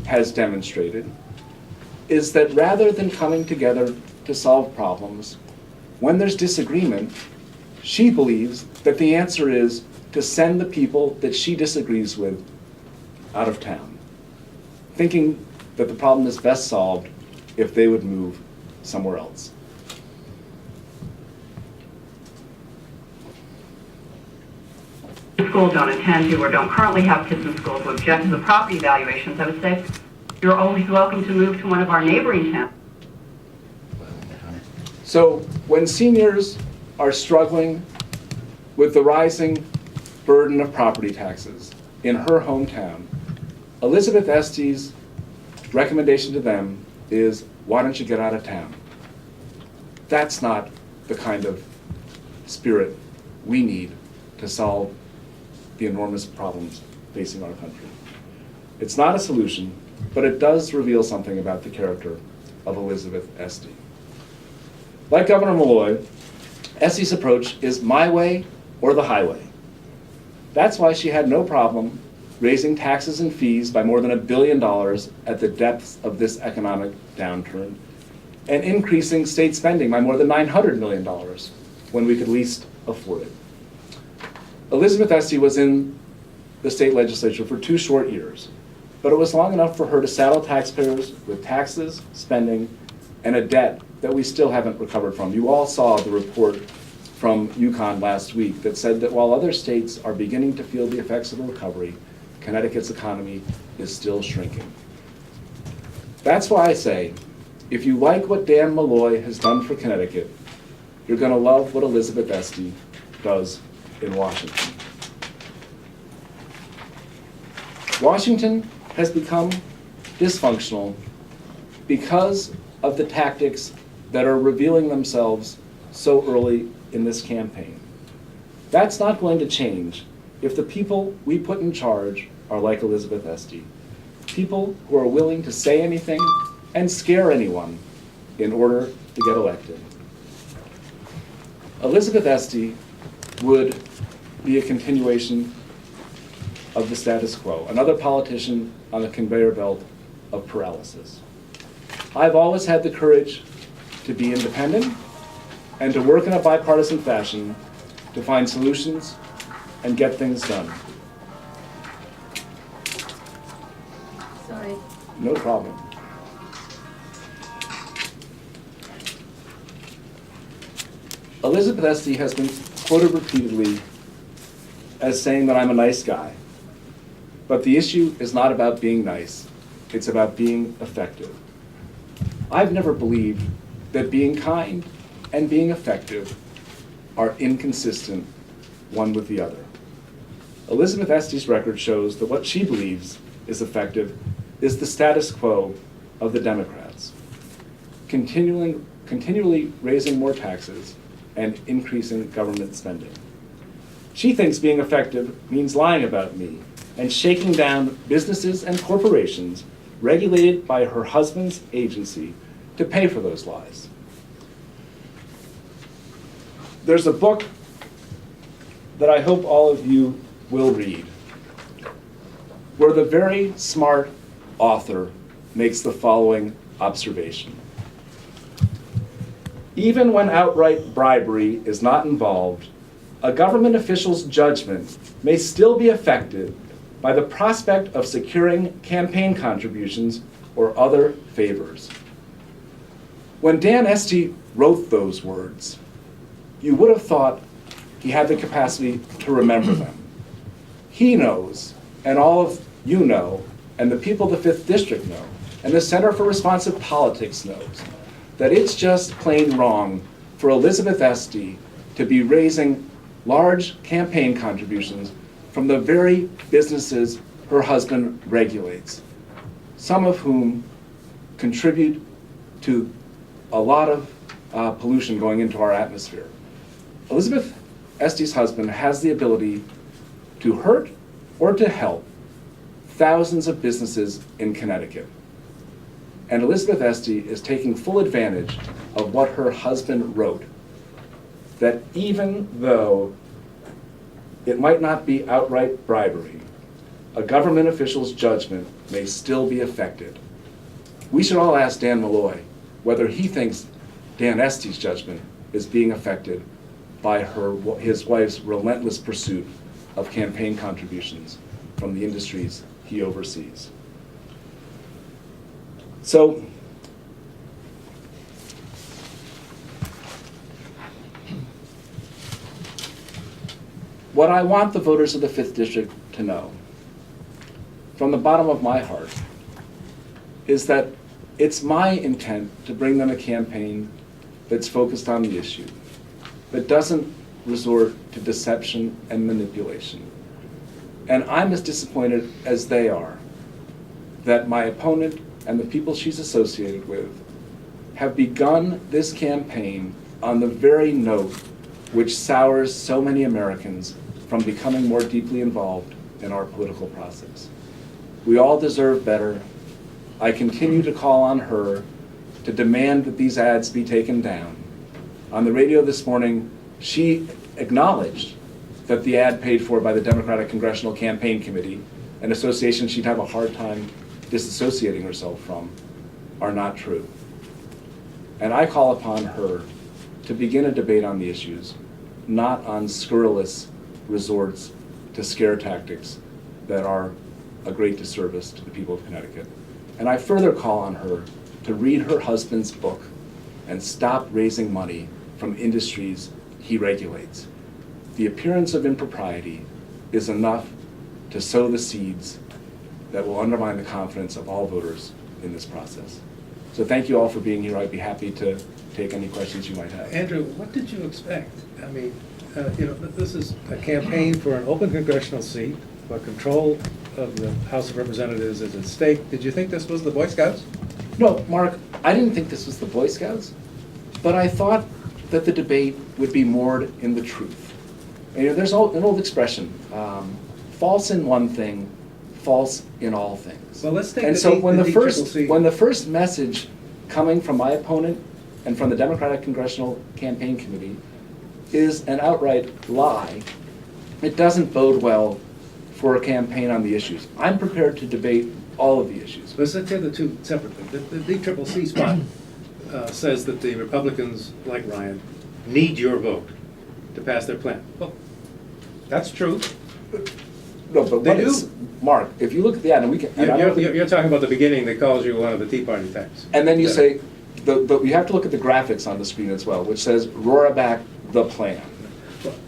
has demonstrated is that rather than coming together to solve problems, when there's disagreement, she believes that the answer is to send the people that she disagrees with out of town, thinking that the problem is best solved if they would move somewhere else. Schools don't intend to or don't currently have kids in schools who object to the property valuations, I would say you're always welcome to move to one of our neighboring towns. So when seniors are struggling with the rising burden of property taxes in her hometown, Elizabeth Estes' recommendation to them is, why don't you get out of town? That's not the kind of spirit we need to solve the enormous problems facing our country. It's not a solution, but it does reveal something about the character of Elizabeth Estes. Like Governor Malloy, Estes' approach is my way or the highway. That's why she had no problem raising taxes and fees by more than $1 billion at the depths of this economic downturn, and increasing state spending by more than $900 million when we could least afford it. Elizabeth Estes was in the state legislature for 2 short years, but it was long enough for her to saddle taxpayers with taxes, spending, and a debt that we still haven't recovered from. You all saw the report from UConn last week that said that while other states are beginning to feel the effects of the recovery, Connecticut's economy is still shrinking. That's why I say, if you like what Dan Malloy has done for Connecticut, you're going to love what Elizabeth Estes does in Washington. Washington has become dysfunctional because of the tactics that are revealing themselves so early in this campaign. That's not going to change if the people we put in charge are like Elizabeth Estes, people who are willing to say anything and scare anyone in order to get elected. Elizabeth Estes would be a continuation of the status quo, another politician on the conveyor belt of paralysis. I've always had the courage to be independent and to work in a bipartisan fashion to find solutions and get things done. Sorry. No problem. Elizabeth Estes has been quoted repeatedly as saying that I'm a nice guy. But the issue is not about being nice. It's about being effective. I've never believed that being kind and being effective are inconsistent one with the other. Elizabeth Estes' record shows that what she believes is effective is the status quo of the Democrats, continually raising more taxes and increasing government spending. She thinks being effective means lying about me and shaking down businesses and corporations regulated by her husband's agency to pay for those lies. There's a book that I hope all of you will read, where the very smart author makes the following observation. Even when outright bribery is not involved, a government official's judgment may still be affected by the prospect of securing campaign contributions or other favors. When Dan Estes wrote those words, you would have thought he had the capacity to remember them. He knows, and all of you know, and the people of the 5th District know, and the Center for Responsive Politics knows, that it's just plain wrong for Elizabeth Estes to be raising large campaign contributions from the very businesses her husband regulates, some of whom contribute to a lot of pollution going into our atmosphere. Elizabeth Estes' husband has the ability to hurt or to help thousands of businesses in Connecticut. And Elizabeth Estes is taking full advantage of what her husband wrote, that even though it might not be outright bribery, a government official's judgment may still be affected. We should all ask Dan Malloy whether he thinks Dan Estey's judgment is being affected by his wife's relentless pursuit of campaign contributions from the industries he oversees. So, what I want the voters of the 5th District to know, from the bottom of my heart, is that it's my intent to bring them a campaign that's focused on the issue, that doesn't resort to deception and manipulation. And I'm as disappointed as they are that my opponent and the people she's associated with have begun this campaign on the very note which sours so many Americans from becoming more deeply involved in our political process. We all deserve better. I continue to call on her to demand that these ads be taken down. On the radio this morning, she acknowledged that the ad paid for by the Democratic Congressional Campaign Committee, an association she'd have a hard time disassociating herself from, are not true. And I call upon her to begin a debate on the issues, not on scurrilous resorts to scare tactics that are a great disservice to the people of Connecticut. And I further call on her to read her husband's book and stop raising money from industries he regulates. The appearance of impropriety is enough to sow the seeds that will undermine the confidence of all voters in this process. So thank you all for being here. I'd be happy to take any questions you might have. Andrew, what did you expect? I mean, this is a campaign for an open congressional seat, where control of the House of Representatives is at stake. Did you think this was the Boy Scouts? No, Mark, I didn't think this was the Boy Scouts, but I thought that the debate would be moored in the truth. And, there's an old expression, false in one thing, false in all things. Well, let's take and the so D- when the the DCCC. when the first message coming from my opponent and from the Democratic Congressional Campaign Committee is an outright lie, it doesn't bode well for a campaign on the issues. I'm prepared to debate all of the issues. Let's take the two separately. The DCCC spot says that the Republicans, like Ryan, need your vote to pass their plan. Well, that's true. No, but They what is, Mark, if you look at the ad, and we can, and I don't think- You're talking about the beginning that calls you one of the Tea Party types. and then you Yeah. say, you have to look at the graphics on the screen as well, which says Roraback the plan,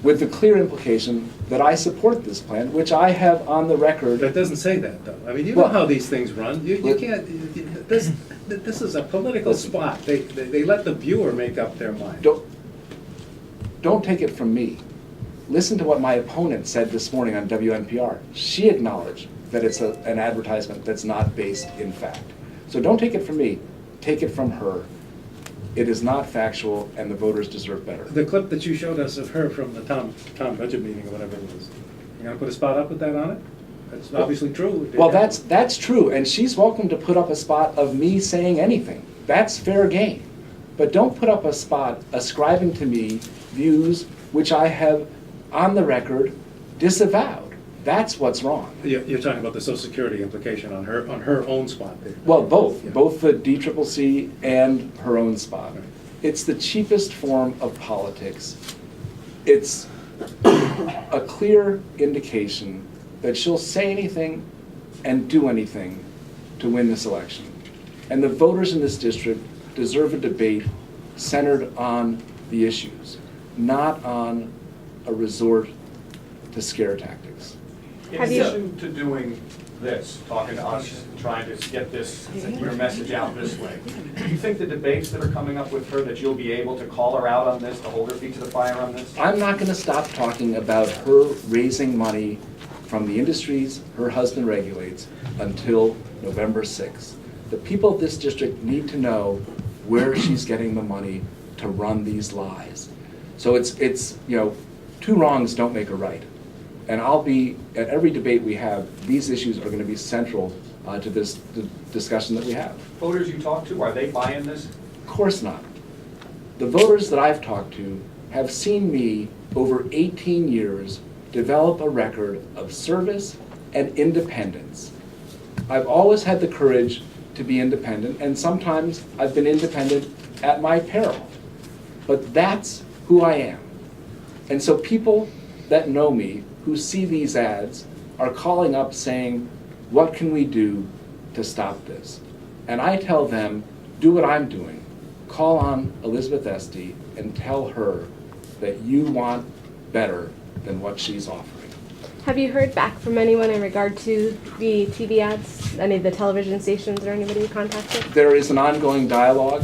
with the clear implication that I support this plan, which I have on the record. But it doesn't say that, though. I mean, you Well- know how these things run. You Let- can't, this is a political Listen. spot. They let the viewer make up their mind. Don't take it from me. Listen to what my opponent said this morning on WNPR. She acknowledged that it's an advertisement that's not based in fact. So don't take it from me, take it from her. It is not factual, and the voters deserve better. The clip that you showed us of her from the town budget meeting or whatever it was, you gonna put a spot up with that on it? That's obviously true. It did Well, happen. that's true, and she's welcome to put up a spot of me saying anything. That's fair game. But don't put up a spot ascribing to me views which I have, on the record, disavowed. That's what's wrong. You're talking about the Social Security implication on her own spot there. Well, both Yeah. the DCCC and her own spot. It's the cheapest form of politics. It's a clear indication that she'll say anything and do anything to win this election. And the voters in this district deserve a debate centered on the issues, not on a resort to scare tactics. In Have you- addition to doing this, talking to us, trying to get this, your message out this way, do you think the debates that are coming up with her, that you'll be able to call her out on this, to hold her feet to the fire on this? I'm not going to stop talking about her raising money from the industries her husband regulates until November 6th. The people of this district need to know where she's getting the money to run these lies. So it's two wrongs don't make a right. And I'll be, at every debate we have, these issues are going to be central to this discussion that we have. Voters you talk to, are they buying this? Of course not. The voters that I've talked to have seen me over 18 years develop a record of service and independence. I've always had the courage to be independent, and sometimes I've been independent at my peril. But that's who I am. And so people that know me, who see these ads, are calling up saying, what can we do to stop this? And I tell them, do what I'm doing. Call on Elizabeth Esty and tell her that you want better than what she's offering. Have you heard back from anyone in regard to the TV ads? Any of the television stations or anybody you contacted? There is an ongoing dialogue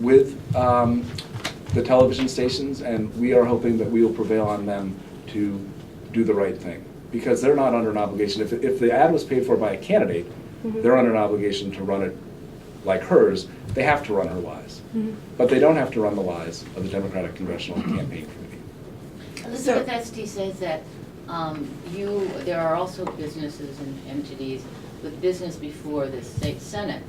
with the television stations, and we are hoping that we will prevail on them to do the right thing. Because they're not under an obligation. If the ad was paid for by a candidate, they're under an obligation to run it like hers. They have to run her lies. But they don't have to run the lies of the Democratic Congressional Campaign Committee. Elizabeth Esty says that there are also businesses and entities with business before the state senate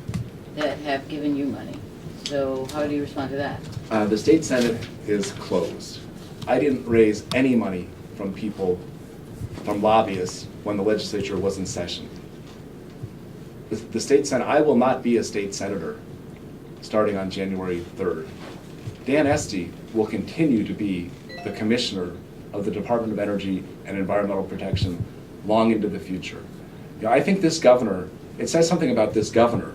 that have given you money. So how do you respond to that? The state senate is closed. I didn't raise any money from people, from lobbyists, when the legislature was in session. The state senate, I will not be a state senator starting on January 3rd. Dan Esty will continue to be the commissioner of the Department of Energy and Environmental Protection long into the future. You know, I think this governor, it says something about this governor